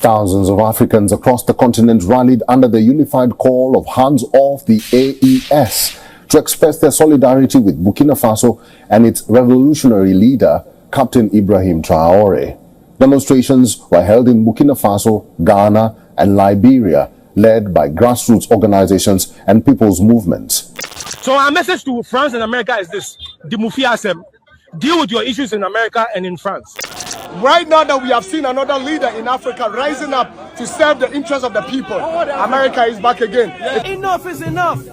Thousands of Africans across the continent rallied under the unified call of Hands Off the AES to express their solidarity with Burkina Faso and its revolutionary leader, Captain Ibrahim Traoré. Demonstrations were held in Burkina Faso, Ghana, and Liberia, led by grassroots organizations and people's movements. So our message to France and America is this: deal with your issues in America and in France. Right now that we have seen another leader in Africa rising up to serve the interests of the people, America is back again. Enough is enough.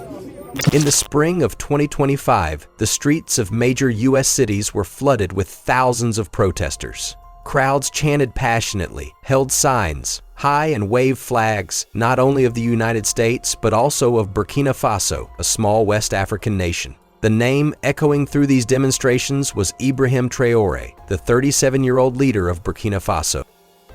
In the spring of 2025, the streets of major U.S. cities were flooded with thousands of protesters. Crowds chanted passionately, held signs, high and waved flags, not only of the United States, but also of Burkina Faso, a small West African nation. The name echoing through these demonstrations was Ibrahim Traoré, the 37-year-old leader of Burkina Faso.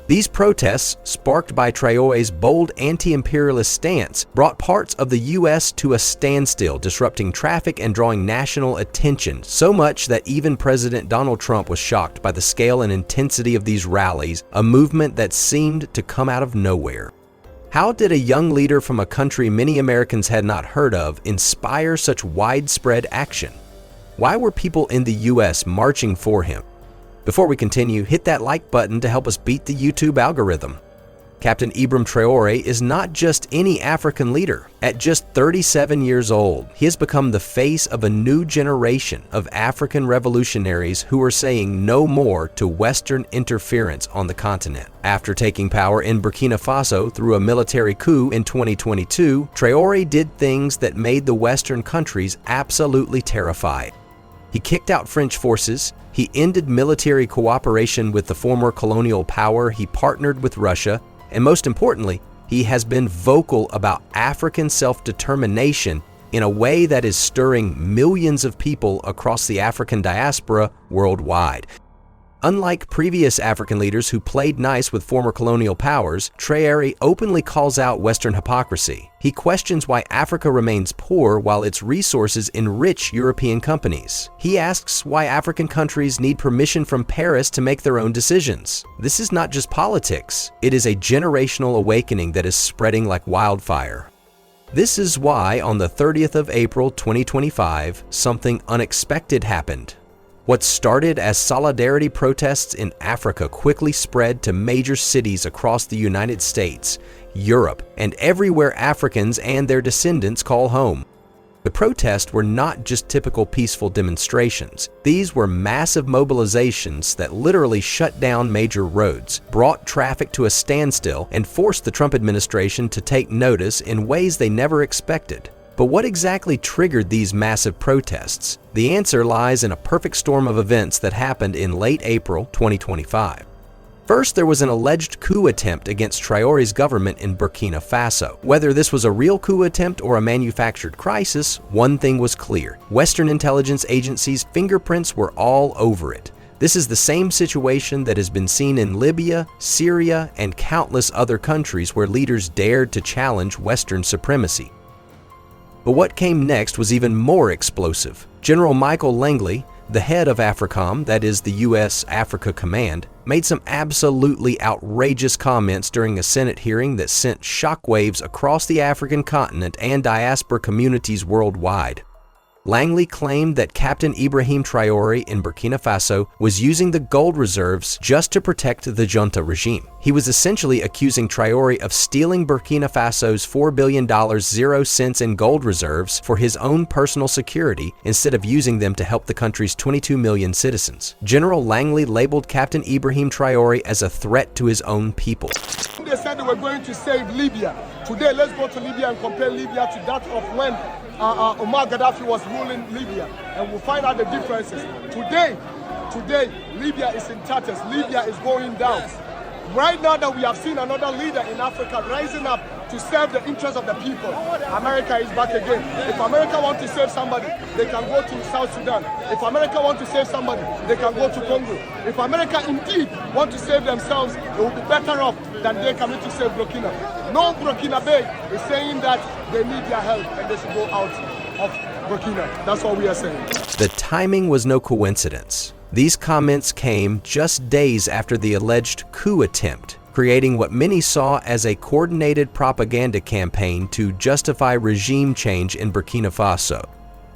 These protests, sparked by Traoré's bold anti-imperialist stance, brought parts of the U.S. to a standstill, disrupting traffic and drawing national attention, so much that even President Donald Trump was shocked by the scale and intensity of these rallies, a movement that seemed to come out of nowhere. How did a young leader from a country many Americans had not heard of inspire such widespread action? Why were people in the U.S. marching for him? Before we continue, hit that like button to help us beat the YouTube algorithm. Captain Ibrahim Traoré is not just any African leader. At just 37 years old, he has become the face of a new generation of African revolutionaries who are saying no more to Western interference on the continent. After taking power in Burkina Faso through a military coup in 2022, Traoré did things that made the Western countries absolutely terrified. He kicked out French forces, he ended military cooperation with the former colonial power, he partnered with Russia, and most importantly, he has been vocal about African self-determination in a way that is stirring millions of people across the African diaspora worldwide. Unlike previous African leaders who played nice with former colonial powers, Traoré openly calls out Western hypocrisy. He questions why Africa remains poor while its resources enrich European companies. He asks why African countries need permission from Paris to make their own decisions. This is not just politics, it is a generational awakening that is spreading like wildfire. This is why on the 30th of April 2025, something unexpected happened. What started as solidarity protests in Africa quickly spread to major cities across the United States, Europe, and everywhere Africans and their descendants call home. The protests were not just typical peaceful demonstrations. These were massive mobilizations that literally shut down major roads, brought traffic to a standstill, and forced the Trump administration to take notice in ways they never expected. But what exactly triggered these massive protests? The answer lies in a perfect storm of events that happened in late April 2025. First, there was an alleged coup attempt against Traoré's government in Burkina Faso. Whether this was a real coup attempt or a manufactured crisis, one thing was clear: Western intelligence agencies' fingerprints were all over it. This is the same situation that has been seen in Libya, Syria, and countless other countries where leaders dared to challenge Western supremacy. But what came next was even more explosive. General Michael Langley, the head of AFRICOM, that is the U.S. Africa Command, made some absolutely outrageous comments during a Senate hearing that sent shockwaves across the African continent and diaspora communities worldwide. Langley claimed that Captain Ibrahim Traoré in Burkina Faso was using the gold reserves just to protect the junta regime. He was essentially accusing Traoré of stealing Burkina Faso's $4 billion 0 cents in gold reserves for his own personal security instead of using them to help the country's 22 million citizens. General Langley labeled Captain Ibrahim Traoré as a threat to his own people. They said they were going to save Libya. Today, let's go to Libya and compare Libya to that of when Omar Gaddafi was ruling Libya, and we'll find out the differences. Today, Libya is in tatters. Libya is going down. Right now that we have seen another leader in Africa rising up to serve the interests of the people, America is back again. If America wants to save somebody, they can go to South Sudan. If America wants to save somebody, they can go to Congo. If America indeed want to save themselves, it will be better off than they coming to save Burkina. No Burkina Bay is saying that they need their help and they should go out of Burkina. That's what we are saying. The timing was no coincidence. These comments came just days after the alleged coup attempt. creating what many saw as a coordinated propaganda campaign to justify regime change in Burkina Faso.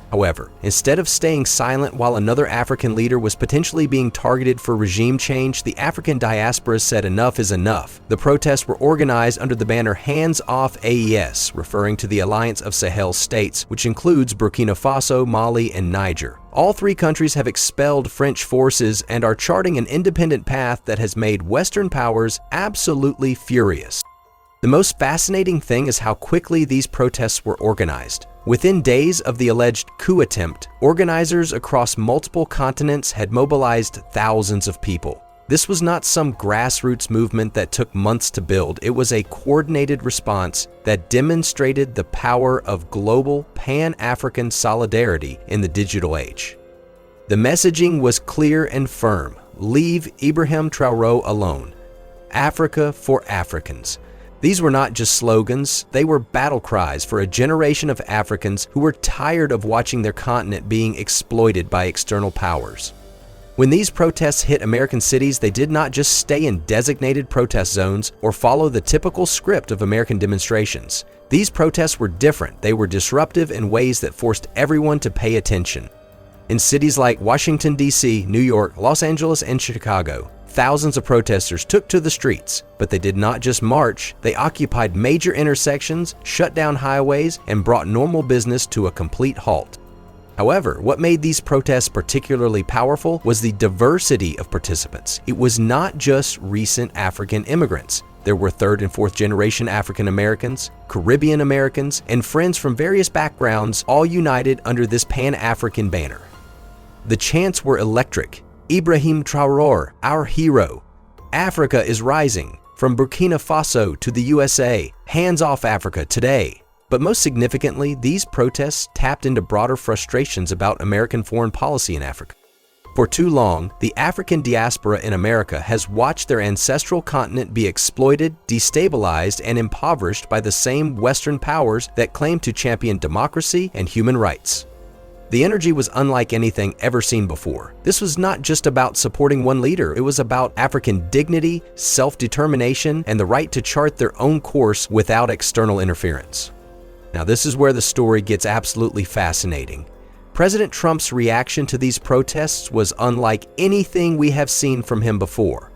However, instead of staying silent while another African leader was potentially being targeted for regime change, the African diaspora said enough is enough. The protests were organized under the banner Hands Off AES, referring to the Alliance of Sahel States, which includes Burkina Faso, Mali, and Niger. All three countries have expelled French forces and are charting an independent path that has made Western powers absolutely furious. The most fascinating thing is how quickly these protests were organized. Within days of the alleged coup attempt, organizers across multiple continents had mobilized thousands of people. This was not some grassroots movement that took months to build. It was a coordinated response that demonstrated the power of global Pan-African solidarity in the digital age. The messaging was clear and firm. Leave Ibrahim Traoré alone. Africa for Africans. These were not just slogans, they were battle cries for a generation of Africans who were tired of watching their continent being exploited by external powers. When these protests hit American cities, they did not just stay in designated protest zones or follow the typical script of American demonstrations. These protests were different. They were disruptive in ways that forced everyone to pay attention. In cities like Washington, D.C., New York, Los Angeles, and Chicago, thousands of protesters took to the streets, but they did not just march, they occupied major intersections, shut down highways, and brought normal business to a complete halt. However, what made these protests particularly powerful was the diversity of participants. It was not just recent African immigrants. There were third and fourth generation African Americans, Caribbean Americans, and friends from various backgrounds, all united under this Pan-African banner. The chants were electric. Ibrahim Traoré, our hero. Africa is rising. From Burkina Faso to the USA. Hands off Africa today. But most significantly, these protests tapped into broader frustrations about American foreign policy in Africa. For too long, the African diaspora in America has watched their ancestral continent be exploited, destabilized, and impoverished by the same Western powers that claim to champion democracy and human rights. The energy was unlike anything ever seen before. This was not just about supporting one leader, it was about African dignity, self-determination, and the right to chart their own course without external interference. Now, this is where the story gets absolutely fascinating. President Trump's reaction to these protests was unlike anything we have seen from him before.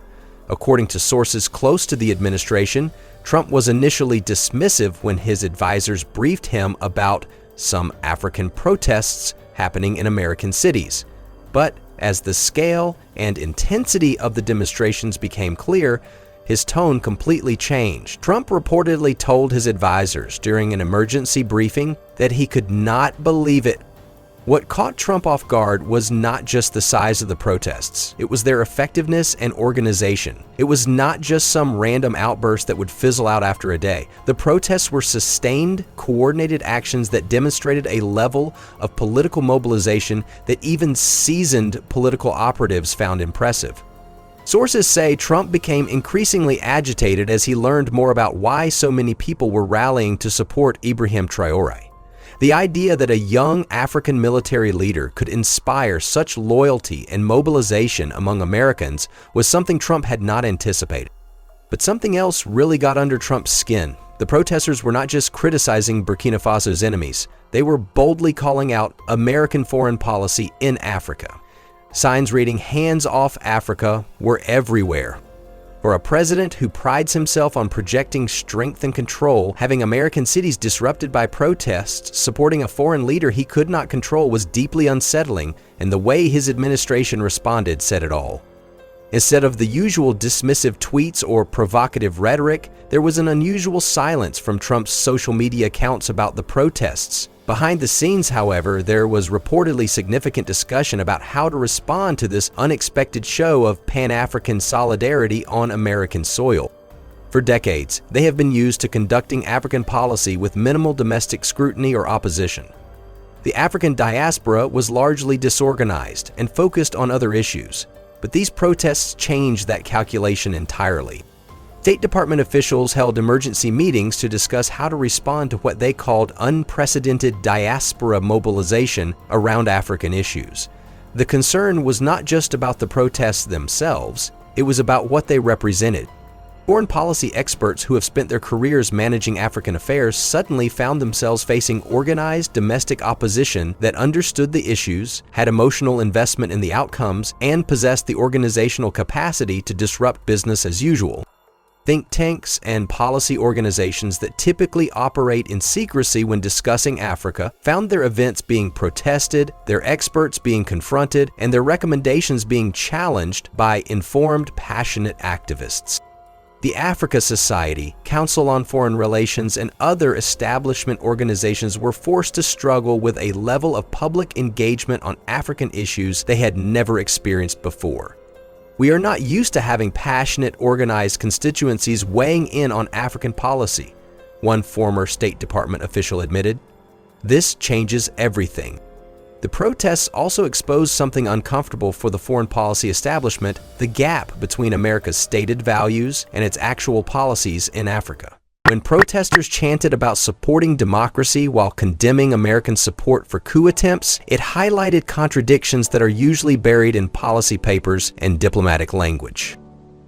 According to sources close to the administration, Trump was initially dismissive when his advisors briefed him about some African protests happening in American cities. But as the scale and intensity of the demonstrations became clear, his tone completely changed. Trump reportedly told his advisors during an emergency briefing that he could not believe it. What caught Trump off guard was not just the size of the protests, it was their effectiveness and organization. It was not just some random outburst that would fizzle out after a day. The protests were sustained, coordinated actions that demonstrated a level of political mobilization that even seasoned political operatives found impressive. Sources say Trump became increasingly agitated as he learned more about why so many people were rallying to support Ibrahim Traoré. The idea that a young African military leader could inspire such loyalty and mobilization among Americans was something Trump had not anticipated. But something else really got under Trump's skin. The protesters were not just criticizing Burkina Faso's enemies, they were boldly calling out American foreign policy in Africa. Signs reading "Hands off Africa" were everywhere. For a president who prides himself on projecting strength and control, having American cities disrupted by protests, supporting a foreign leader he could not control was deeply unsettling, and the way his administration responded said it all. Instead of the usual dismissive tweets or provocative rhetoric, there was an unusual silence from Trump's social media accounts about the protests. Behind the scenes, however, there was reportedly significant discussion about how to respond to this unexpected show of Pan-African solidarity on American soil. For decades, they have been used to conducting African policy with minimal domestic scrutiny or opposition. The African diaspora was largely disorganized and focused on other issues, but these protests changed that calculation entirely. State Department officials held emergency meetings to discuss how to respond to what they called unprecedented diaspora mobilization around African issues. The concern was not just about the protests themselves, it was about what they represented. Foreign policy experts who have spent their careers managing African affairs suddenly found themselves facing organized domestic opposition that understood the issues, had emotional investment in the outcomes, and possessed the organizational capacity to disrupt business as usual. Think tanks and policy organizations that typically operate in secrecy when discussing Africa found their events being protested, their experts being confronted, and their recommendations being challenged by informed, passionate activists. The Africa Society, Council on Foreign Relations, and other establishment organizations were forced to struggle with a level of public engagement on African issues they had never experienced before. We are not used to having passionate, organized constituencies weighing in on African policy, one former State Department official admitted. This changes everything. The protests also exposed something uncomfortable for the foreign policy establishment: the gap between America's stated values and its actual policies in Africa. When protesters chanted about supporting democracy while condemning American support for coup attempts, it highlighted contradictions that are usually buried in policy papers and diplomatic language.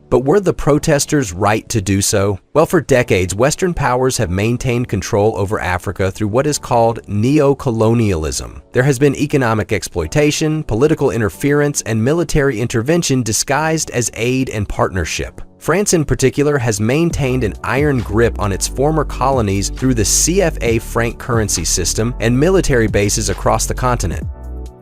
But were the protesters right to do so? Well, for decades, Western powers have maintained control over Africa through what is called Neocolonialism. There has been economic exploitation, political interference, and military intervention disguised as aid and partnership. France in particular has maintained an iron grip on its former colonies through the CFA franc currency system and military bases across the continent.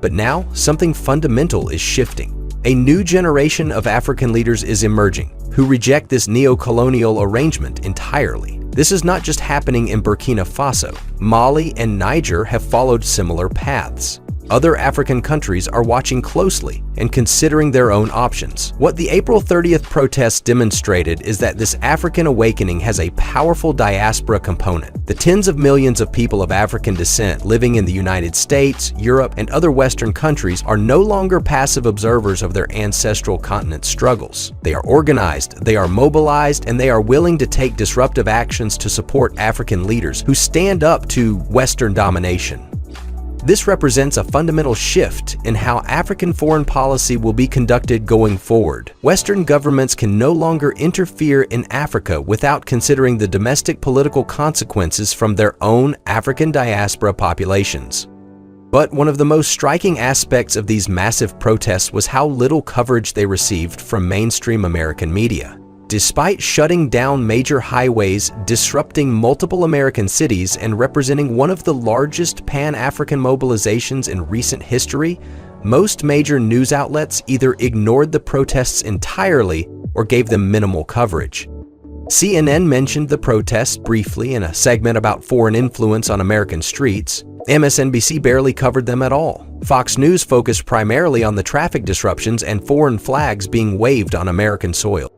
But now, something fundamental is shifting. A new generation of African leaders is emerging who reject this neo-colonial arrangement entirely. This is not just happening in Burkina Faso. Mali and Niger have followed similar paths. Other African countries are watching closely and considering their own options. What the April 30th protests demonstrated is that this African awakening has a powerful diaspora component. The tens of millions of people of African descent living in the United States, Europe, and other Western countries are no longer passive observers of their ancestral continent's struggles. They are organized, they are mobilized, and they are willing to take disruptive actions to support African leaders who stand up to Western domination. This represents a fundamental shift in how African foreign policy will be conducted going forward. Western governments can no longer interfere in Africa without considering the domestic political consequences from their own African diaspora populations. But one of the most striking aspects of these massive protests was how little coverage they received from mainstream American media. Despite shutting down major highways, disrupting multiple American cities, and representing one of the largest Pan-African mobilizations in recent history, most major news outlets either ignored the protests entirely or gave them minimal coverage. CNN mentioned the protests briefly in a segment about foreign influence on American streets. MSNBC barely covered them at all. Fox News focused primarily on the traffic disruptions and foreign flags being waved on American soil.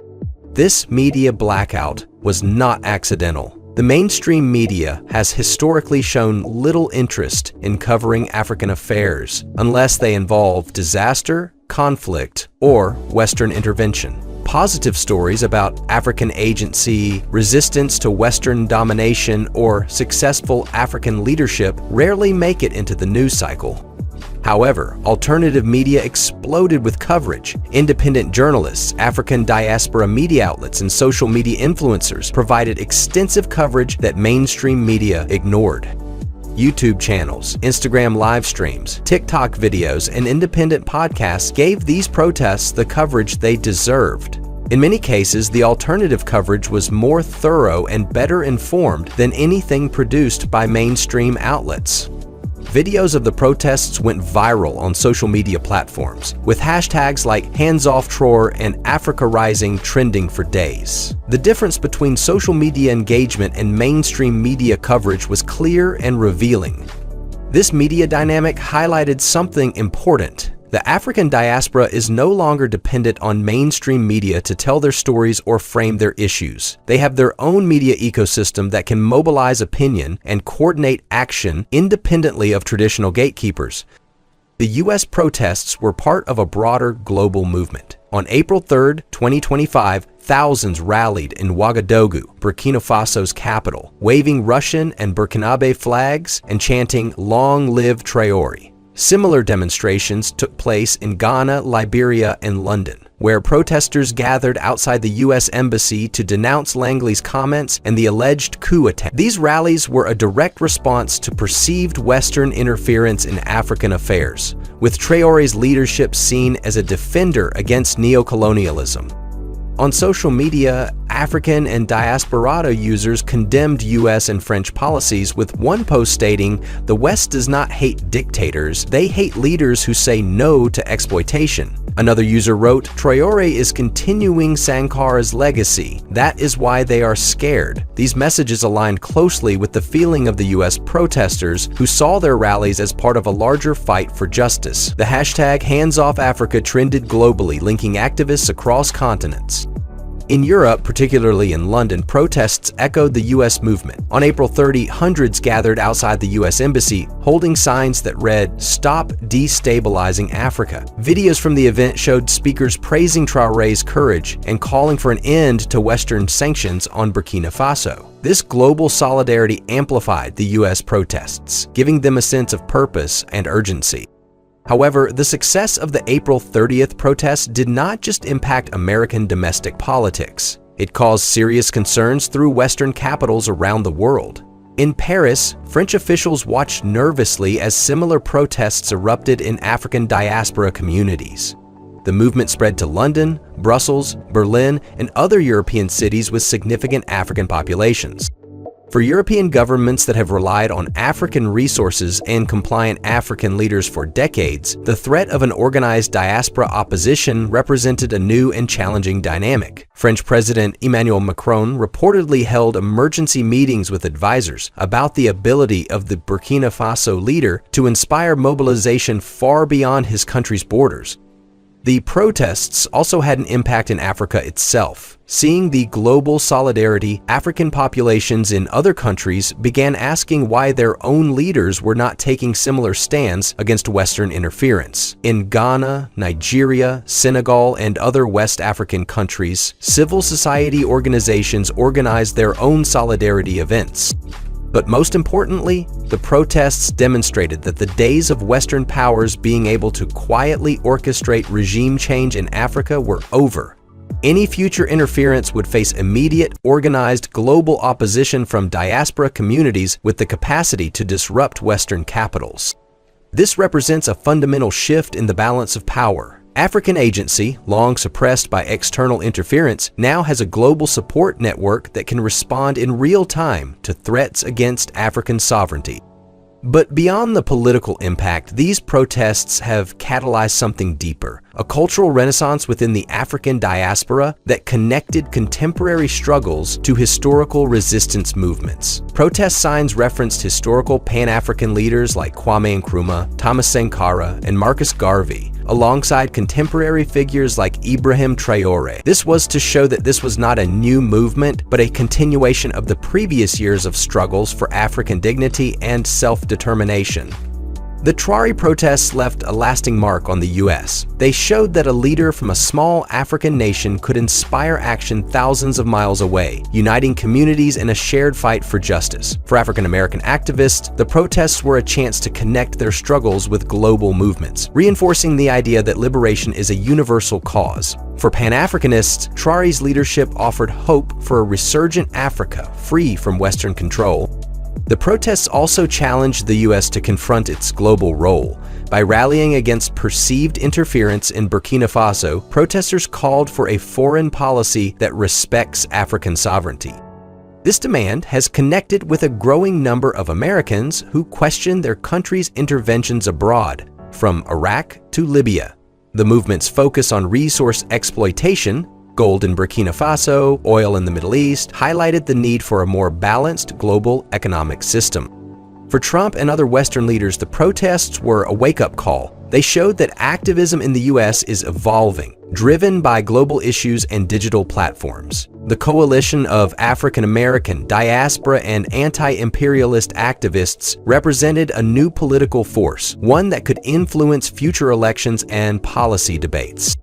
This media blackout was not accidental. The mainstream media has historically shown little interest in covering African affairs unless they involve disaster, conflict, or Western intervention. Positive stories about African agency, resistance to Western domination, or successful African leadership rarely make it into the news cycle. However, alternative media exploded with coverage. Independent journalists, African diaspora media outlets, and social media influencers provided extensive coverage that mainstream media ignored. YouTube channels, Instagram live streams, TikTok videos, and independent podcasts gave these protests the coverage they deserved. In many cases, the alternative coverage was more thorough and better informed than anything produced by mainstream outlets. Videos of the protests went viral on social media platforms, with hashtags like HandsOffTraoré and Africa Rising trending for days. The difference between social media engagement and mainstream media coverage was clear and revealing. This media dynamic highlighted something important. The African diaspora is no longer dependent on mainstream media to tell their stories or frame their issues. They have their own media ecosystem that can mobilize opinion and coordinate action independently of traditional gatekeepers. The U.S. protests were part of a broader global movement. On April 3, 2025, thousands rallied in Ouagadougou, Burkina Faso's capital, waving Russian and Burkinabe flags and chanting "Long live Traoré." Similar demonstrations took place in Ghana, Liberia, and London. where protesters gathered outside the U.S. Embassy to denounce Langley's comments and the alleged coup attempt. These rallies were a direct response to perceived Western interference in African affairs, with Traoré's leadership seen as a defender against neocolonialism. On social media, African and diasporado users condemned U.S. and French policies, with one post stating, "The West does not hate dictators, they hate leaders who say no to exploitation." Another user wrote, "Traoré is continuing Sankar's legacy. That is why they are scared." These messages aligned closely with the feeling of the U.S. protesters, who saw their rallies as part of a larger fight for justice. The hashtag #HandsOffAfrica trended globally, linking activists across continents. In Europe, particularly in London, protests echoed the U.S. movement. On April 30, hundreds gathered outside the U.S. Embassy, holding signs that read, "Stop destabilizing Africa." Videos from the event showed speakers praising Traoré's courage and calling for an end to Western sanctions on Burkina Faso. This global solidarity amplified the U.S. protests, giving them a sense of purpose and urgency. However, the success of the April 30th protests did not just impact American domestic politics. It caused serious concerns through Western capitals around the world. In Paris, French officials watched nervously as similar protests erupted in African diaspora communities. The movement spread to London, Brussels, Berlin, and other European cities with significant African populations. For European governments that have relied on African resources and compliant African leaders for decades, the threat of an organized diaspora opposition represented a new and challenging dynamic. French President Emmanuel Macron reportedly held emergency meetings with advisors about the ability of the Burkina Faso leader to inspire mobilization far beyond his country's borders. The protests also had an impact in Africa itself. Seeing the global solidarity, African populations in other countries began asking why their own leaders were not taking similar stands against Western interference. In Ghana, Nigeria, Senegal, and other West African countries, civil society organizations organized their own solidarity events. But most importantly, the protests demonstrated that the days of Western powers being able to quietly orchestrate regime change in Africa were over. Any future interference would face immediate, organized global opposition from diaspora communities with the capacity to disrupt Western capitals. This represents a fundamental shift in the balance of power. African agency, long suppressed by external interference, now has a global support network that can respond in real time to threats against African sovereignty. But beyond the political impact, these protests have catalyzed something deeper, a cultural renaissance within the African diaspora that connected contemporary struggles to historical resistance movements. Protest signs referenced historical Pan-African leaders like Kwame Nkrumah, Thomas Sankara, and Marcus Garvey, alongside contemporary figures like Ibrahim Traoré. This was to show that this was not a new movement, but a continuation of the previous years of struggles for African dignity and self-determination. The Traoré protests left a lasting mark on the U.S. They showed that a leader from a small African nation could inspire action thousands of miles away, uniting communities in a shared fight for justice. For African American activists, the protests were a chance to connect their struggles with global movements, reinforcing the idea that liberation is a universal cause. For Pan-Africanists, Traoré's leadership offered hope for a resurgent Africa free from Western control. The protests also challenged the U.S. to confront its global role. By rallying against perceived interference in Burkina Faso, protesters called for a foreign policy that respects African sovereignty. This demand has connected with a growing number of Americans who question their country's interventions abroad, from Iraq to Libya. The movement's focus on resource exploitation, gold in Burkina Faso, oil in the Middle East, highlighted the need for a more balanced global economic system. For Trump and other Western leaders, the protests were a wake-up call. They showed that activism in the U.S. is evolving, driven by global issues and digital platforms. The coalition of African American, diaspora, and anti-imperialist activists represented a new political force, one that could influence future elections and policy debates.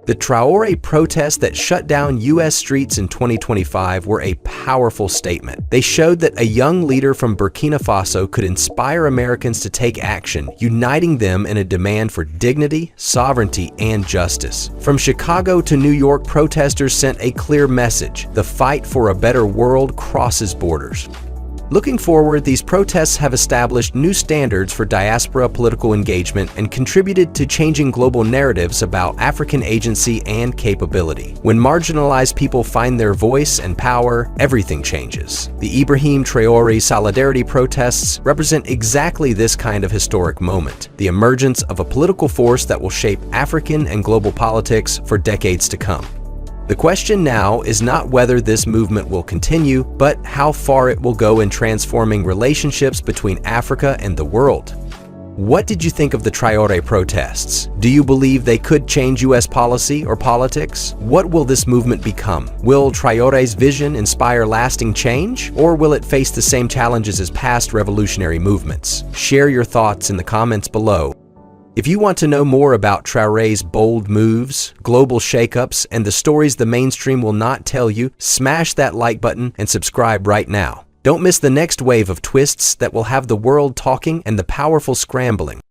The Traoré protests that shut down U.S. streets in 2025 were a powerful statement. They showed that a young leader from Burkina Faso could inspire Americans to take action, uniting them in a demand for dignity, sovereignty, and justice. From Chicago to New York, protesters sent a clear message: the fight for a better world crosses borders. Looking forward, these protests have established new standards for diaspora political engagement and contributed to changing global narratives about African agency and capability. When marginalized people find their voice and power, everything changes. The Ibrahim Traoré solidarity protests represent exactly this kind of historic moment, the emergence of a political force that will shape African and global politics for decades to come. The question now is not whether this movement will continue, but how far it will go in transforming relationships between Africa and the world. What did you think of the Traoré protests? Do you believe they could change U.S. policy or politics? What will this movement become? Will Traoré's vision inspire lasting change, or will it face the same challenges as past revolutionary movements? Share your thoughts in the comments below. If you want to know more about Traoré's bold moves, global shakeups, and the stories the mainstream will not tell you, smash that like button and subscribe right now. Don't miss the next wave of twists that will have the world talking and the powerful scrambling.